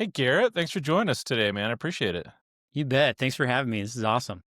Hey, Garrett, thanks for joining us today, man. I appreciate it. You bet. Thanks for having me. This is awesome.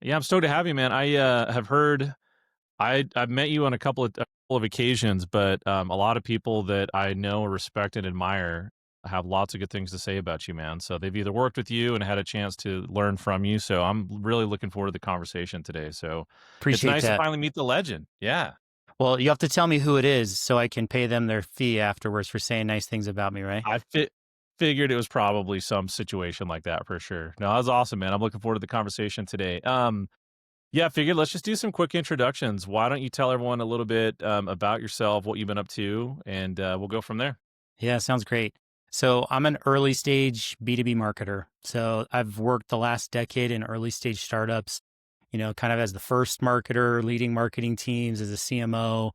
Yeah, I'm stoked to have you, man. I have heard I've met you on a couple of occasions, but a lot of people that I know, respect, and admire have lots of good things to say about you, man. So they've either worked with you and had a chance to learn from you. So I'm really looking forward to the conversation today. So it's Appreciate nice to that. finally meet the legend. Yeah. Well, you have to tell me who it is so I can pay them their fee afterwards for saying nice things about me, right? I figured it was probably some situation like that for sure. No, that was awesome, man. I'm looking forward to the conversation today. Yeah, I figured let's just do some quick introductions. Why don't you tell everyone a little bit about yourself, what you've been up to, and we'll go from there. Yeah, sounds great. So I'm an early stage B2B marketer. So I've worked the last decade in early stage startups, kind of as the first marketer, leading marketing teams as a CMO,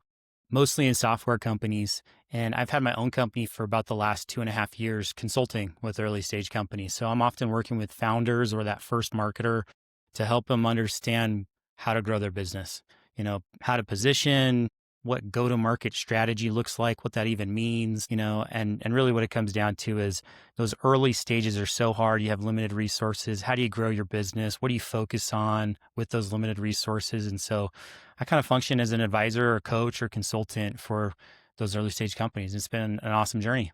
mostly in software companies. And I've had my own company for about the last 2.5 years consulting with early stage companies. So I'm often working with founders or that first marketer to help them understand how to grow their business, how to position, what go to market strategy looks like, what that even means, and really what it comes down to is those early stages are so hard. You have limited resources. How do you grow your business? What do you focus on with those limited resources? And so I kind of function as an advisor or coach or consultant for those early stage companies. It's been an awesome journey.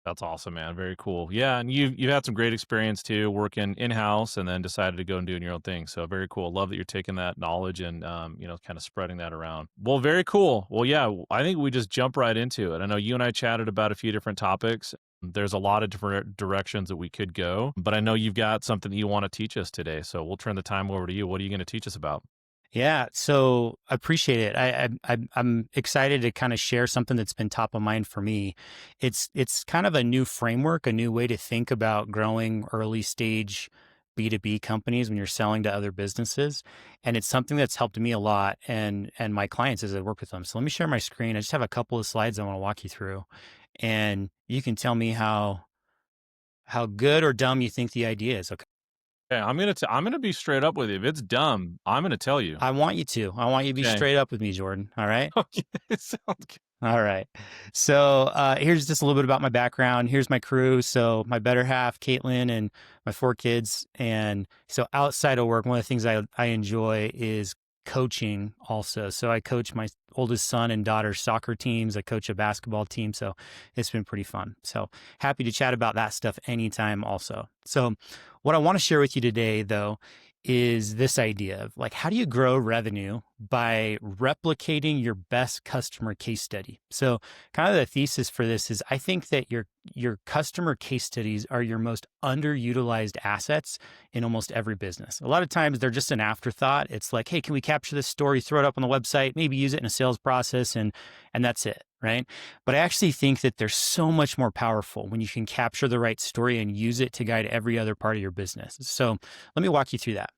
That's awesome, man. Very cool. Yeah, and you've had some great experience too, working in house, and then decided to go and doing your own thing. So very cool. Love that you're taking that knowledge and kind of spreading that around. Well, very cool. Well, yeah, I think we just jump right into it. I know you and I chatted about a few different topics. There's a lot of different directions that we could go, but I know you've got something that you want to teach us today. So we'll turn the time over to you. What are you going to teach us about? Yeah, so I appreciate it. I'm excited to kind of share something that's been top of mind for me. It's kind of a new framework, a new way to think about growing early stage B2B companies when you're selling to other businesses, and it's something that's helped me a lot and my clients as I work with them. So let me share my screen. I just have a couple of slides I want to walk you through, and you can tell me how good or dumb you think the idea is. Okay. Okay, I'm gonna be straight up with you. If it's dumb, I'm gonna tell you. I want you to. I want you to be Okay. straight up with me, Jordan. All right. Okay. Sounds good. All right. So here's just a little bit about my background. Here's my crew. So my better half, Caitlin, and my 4 kids. And so outside of work, one of the things I enjoy is coaching also. So I coach my oldest son and daughter's soccer teams. I coach a basketball team. So it's been pretty fun. So happy to chat about that stuff anytime also. So what I want to share with you today, though, is this idea of like, how do you grow revenue by replicating your best customer case study? So kind of the thesis for this is I think that your customer case studies are your most underutilized assets in almost every business. A lot of times they're just an afterthought. It's like, hey, can we capture this story, throw it up on the website, maybe use it in a sales process, and that's it, right? But I actually think that they're so much more powerful when you can capture the right story and use it to guide every other part of your business. So let me walk you through that.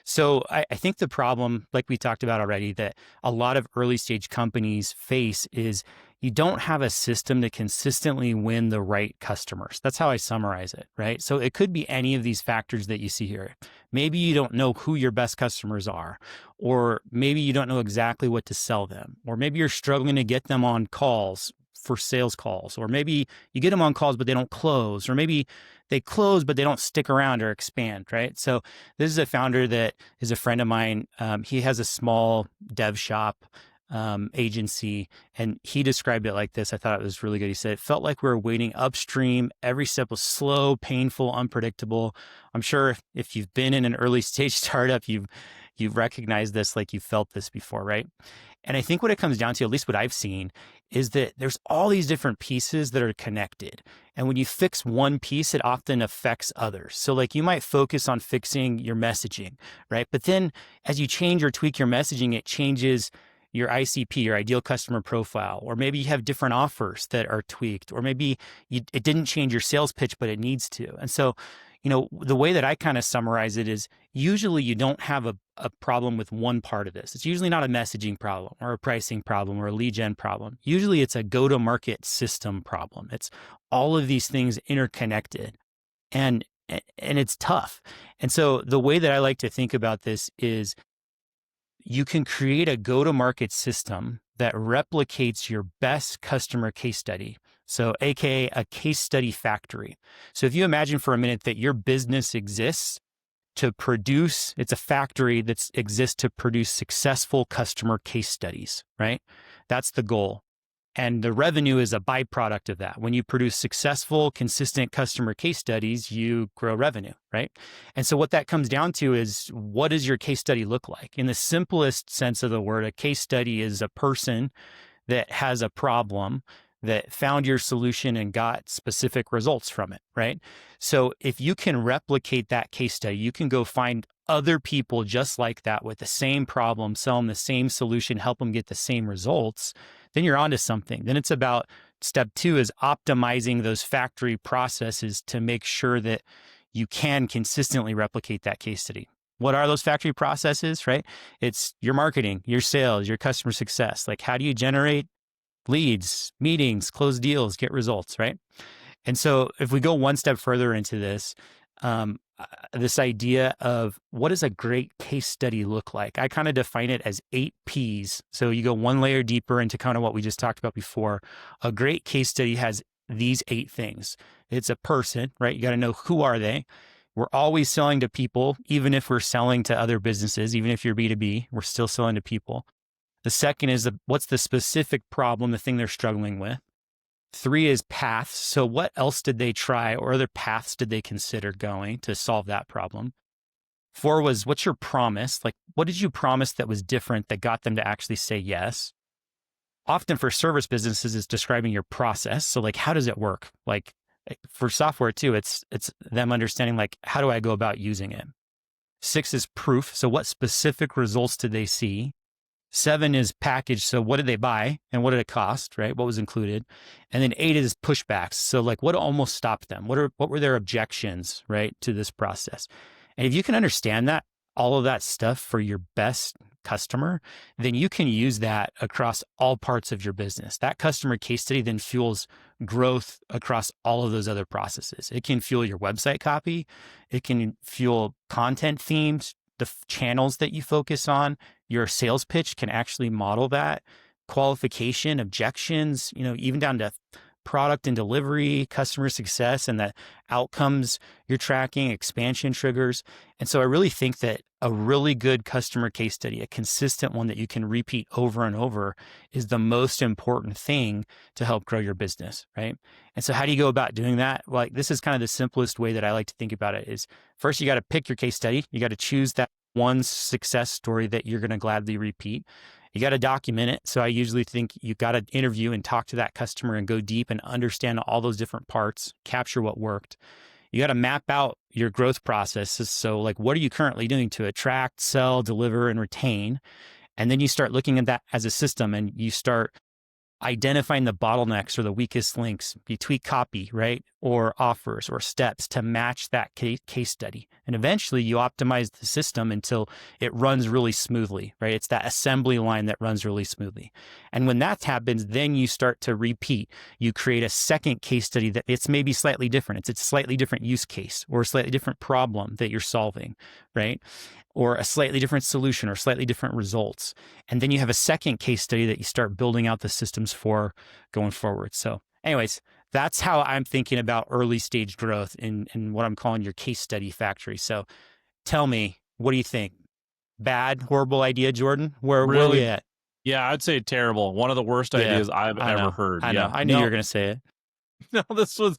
So I think the problem, like we talked about already, that a lot of early stage companies face is you don't have a system to consistently win the right customers. That's how I summarize it, right? So it could be any of these factors that you see here. Maybe you don't know who your best customers are, or maybe you don't know exactly what to sell them, or maybe you're struggling to get them on calls for sales calls, or maybe you get them on calls, but they don't close, or maybe they close, but they don't stick around or expand, right? So this is a founder that is a friend of mine. He has a small dev shop agency, and he described it like this. I thought it was really good. He said, it felt like we were waiting upstream. Every step was slow, painful, unpredictable. I'm sure if you've been in an early stage startup, you've recognized this, like you felt this before, right? And I think what it comes down to, at least what I've seen, is that there's all these different pieces that are connected. And when you fix one piece, it often affects others. So like you might focus on fixing your messaging, right? But then as you change or tweak your messaging, it changes your ICP, your ideal customer profile, or maybe you have different offers that are tweaked, or maybe it didn't change your sales pitch, but it needs to. And so, the way that I kind of summarize it is usually you don't have a problem with one part of this. It's usually not a messaging problem or a pricing problem or a lead gen problem. Usually it's a go-to-market system problem. It's all of these things interconnected, and it's tough. And so the way that I like to think about this is you can create a go-to-market system that replicates your best customer case study So, AKA a case study factory. So, if you imagine for a minute that your business exists to produce, it's a factory that exists to produce successful customer case studies, right? That's the goal. And the revenue is a byproduct of that. When you produce successful, consistent customer case studies, you grow revenue, right? And so what that comes down to is, what does your case study look like? In the simplest sense of the word, a case study is a person that has a problem that found your solution and got specific results from it, right? So if you can replicate that case study, you can go find other people just like that with the same problem, sell them the same solution, help them get the same results, then you're onto something. Then it's about step 2 is optimizing those factory processes to make sure that you can consistently replicate that case study. What are those factory processes, right? It's your marketing, your sales, your customer success. Like, how do you generate leads, meetings, close deals, get results, right? And so if we go one step further into this, this idea of what does a great case study look like? I kind of define it as 8 Ps. So you go one layer deeper into kind of what we just talked about before. A great case study has these 8 things. It's a person, right? You got to know, who are they? We're always selling to people, even if we're selling to other businesses, even if you're B2B, we're still selling to people. The second is what's the specific problem, the thing they're struggling with. 3 is paths. So what else did they try, or other paths did they consider going to solve that problem? 4 was, what's your promise? Like, what did you promise that was different that got them to actually say yes? Often for service businesses, it's describing your process. So like, how does it work? Like for software too, it's them understanding, like, how do I go about using it? 6 is proof. So what specific results did they see? 7 is package. So what did they buy and what did it cost, right? What was included? And then 8 is pushbacks. So like, what almost stopped them? What were their objections, right, to this process? And if you can understand that, all of that stuff for your best customer, then you can use that across all parts of your business. That customer case study then fuels growth across all of those other processes. It can fuel your website copy. It can fuel content themes, the channels that you focus on. Your sales pitch can actually model that. Qualification, objections, even down to product and delivery, customer success, and the outcomes you're tracking, expansion triggers. And so I really think that a really good customer case study, a consistent one that you can repeat over and over, is the most important thing to help grow your business, right? And so how do you go about doing that? Like, this is kind of the simplest way that I like to think about it is, first, you got to pick your case study. You got to choose that one success story that you're going to gladly repeat. You got to document it. So I usually think you got to interview and talk to that customer and go deep and understand all those different parts, capture what worked. You got to map out your growth processes. So like, what are you currently doing to attract, sell, deliver, and retain? And then you start looking at that as a system, and you start identifying the bottlenecks or the weakest links. You tweak copy, right? Or offers or steps to match that case study. And eventually you optimize the system until it runs really smoothly, right? It's that assembly line that runs really smoothly. And when that happens, then you start to repeat. You create a second case study that it's maybe slightly different. It's a slightly different use case or a slightly different problem that you're solving, right? Or a slightly different solution or slightly different results. And then you have a second case study that you start building out the systems for going forward. So anyways, that's how I'm thinking about early stage growth in what I'm calling your case study factory. So tell me, what do you think? Bad, horrible idea, Jordan? Where are we Really? at? Yeah, I'd say terrible. One of the worst ideas I've ever heard. I know. Yeah. I knew you were going to say it. No, this was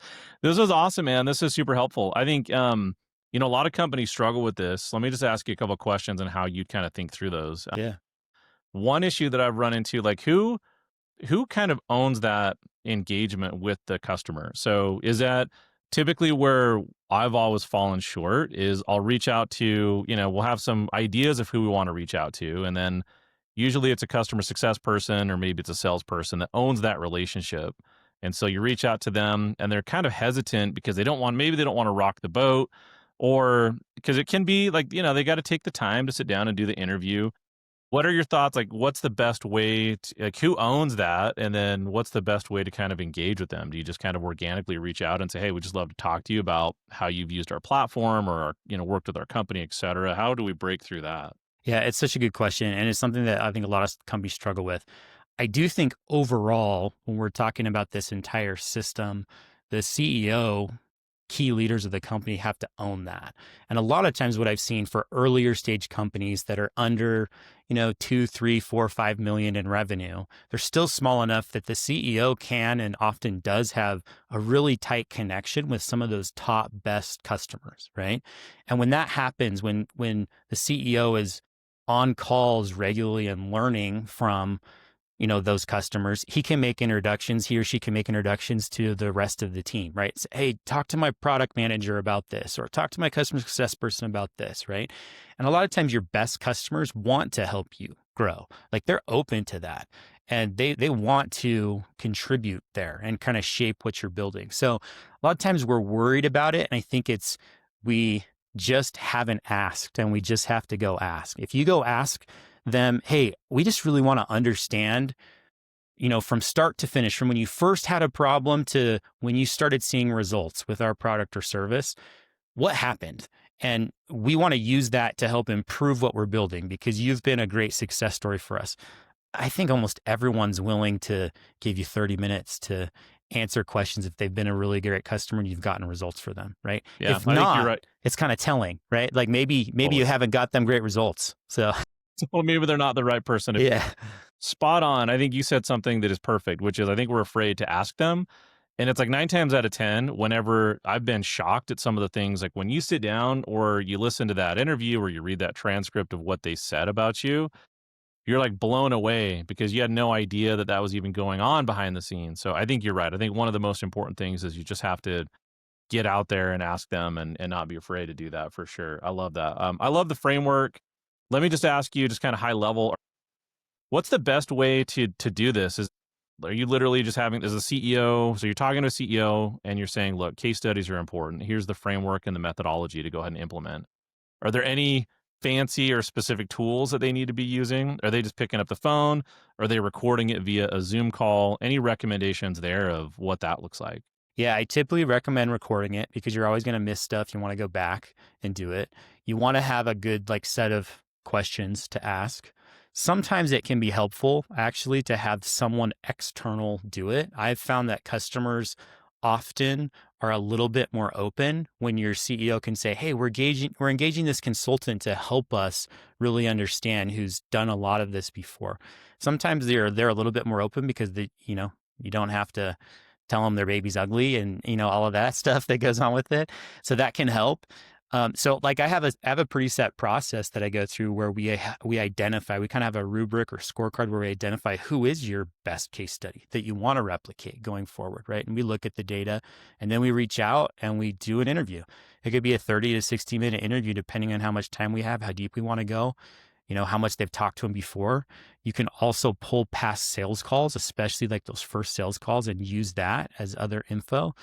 awesome, man. This is super helpful. I think a lot of companies struggle with this. Let me just ask you a couple of questions on how you kind of think through those. Yeah. One issue that I've run into, like, who kind of owns that engagement with the customer? So is that typically where I've always fallen short? Is I'll reach out to, we'll have some ideas of who we want to reach out to, and then usually it's a customer success person or maybe it's a salesperson that owns that relationship. And so you reach out to them and they're kind of hesitant because maybe they don't want to rock the boat, or because it can be like, they got to take the time to sit down and do the interview. What are your thoughts? Like, what's the best way to, like, who owns that? And then what's the best way to kind of engage with them? Do you just kind of organically reach out and say, hey, we'd just love to talk to you about how you've used our platform or, worked with our company, et cetera? How do we break through that? Yeah, it's such a good question. And it's something that I think a lot of companies struggle with. I do think overall, when we're talking about this entire system, the CEO, key leaders of the company have to own that. And a lot of times what I've seen for earlier stage companies that are under, 2, 3, 4, 5 million in revenue, they're still small enough that the CEO can and often does have a really tight connection with some of those top best customers, right? And when that happens, when the CEO is on calls regularly and learning from those customers, he can make introductions, he or she can make introductions to the rest of the team, right? Say, hey, talk to my product manager about this, or talk to my customer success person about this, right? And a lot of times your best customers want to help you grow. Like they're open to that. And they want to contribute there and kind of shape what you're building. So a lot of times we're worried about it. And I think we just haven't asked, and we just have to go ask. If you go ask them, hey, we just really want to understand, from start to finish, from when you first had a problem to when you started seeing results with our product or service, what happened? And we want to use that to help improve what we're building because you've been a great success story for us. I think almost everyone's willing to give you 30 minutes to answer questions if they've been a really great customer and you've gotten results for them, right? Yeah, If I think you're not, right. it's kind of telling, right? Like maybe Totally. you haven't got them great results. So Well, maybe they're not the right person. yeah. Spot on. I think you said something that is perfect, which is I think we're afraid to ask them. And it's like 9 times out of 10, whenever I've been shocked at some of the things, like when you sit down or you listen to that interview or you read that transcript of what they said about you, you're like blown away because you had no idea that that was even going on behind the scenes. So I think you're right. I think one of the most important things is you just have to get out there and ask them and not be afraid to do that for sure. I love that. I love the framework. Let me just ask you, just kind of high level, what's the best way to do this? Are you literally just having as a CEO? So you're talking to a CEO and you're saying, look, case studies are important. Here's the framework and the methodology to go ahead and implement. Are there any fancy or specific tools that they need to be using? Are they just picking up the phone? Are they recording it via a Zoom call? Any recommendations there of what that looks like? Yeah, I typically recommend recording it because you're always going to miss stuff. You want to go back and do it. You want to have a good set of questions to ask. Sometimes it can be helpful actually to have someone external do it. I've found that customers often are a little bit more open when your CEO can say, "Hey, we're engaging this consultant to help us really understand who's done a lot of this before." Sometimes they're a little bit more open because you don't have to tell them their baby's ugly and all of that stuff that goes on with it. So that can help. So like I have a pretty set process that I go through where we identify, we kind of have a rubric or scorecard where we identify who is your best case study that you want to replicate going forward, right? And we look at the data and then we reach out and we do an interview. It could be a 30 to 60-minute interview depending on how much time we have, how deep we want to go, how much they've talked to them before. You can also pull past sales calls, especially like those first sales calls, and use that as other info.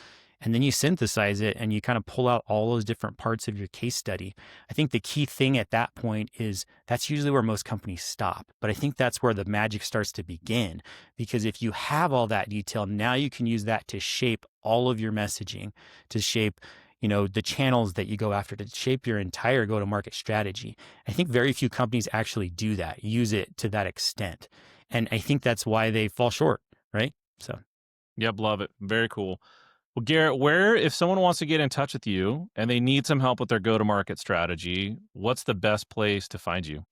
And then you synthesize it and you kind of pull out all those different parts of your case study. I think the key thing at that point is that's usually where most companies stop. But I think that's where the magic starts to begin, because if you have all that detail, now you can use that to shape all of your messaging, to shape the channels that you go after, to shape your entire go-to-market strategy. I think very few companies actually do that, use it to that extent. And I think that's why they fall short, right? So. Yep, love it. Very cool. Well, Garrett, if someone wants to get in touch with you and they need some help with their go-to-market strategy, what's the best place to find you?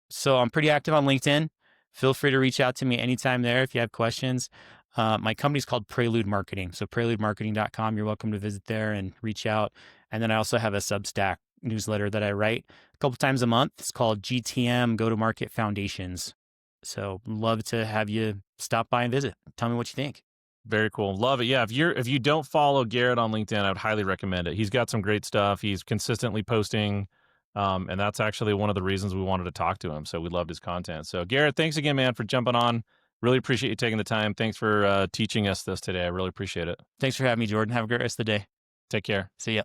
So I'm pretty active on LinkedIn. Feel free to reach out to me anytime there if you have questions. My company's called Prelude Marketing. So preludemarketing.com. You're welcome to visit there and reach out. And then I also have a Substack newsletter that I write a couple times a month. It's called GTM Go-to-Market Foundations. So love to have you stop by and visit. Tell me what you think. Very cool. Love it. Yeah. If you don't follow Garrett on LinkedIn, I would highly recommend it. He's got some great stuff. He's consistently posting. And that's actually one of the reasons we wanted to talk to him. So we loved his content. So Garrett, thanks again, man, for jumping on. Really appreciate you taking the time. Thanks for teaching us this today. I really appreciate it. Thanks for having me, Jordan. Have a great rest of the day. Take care. See ya.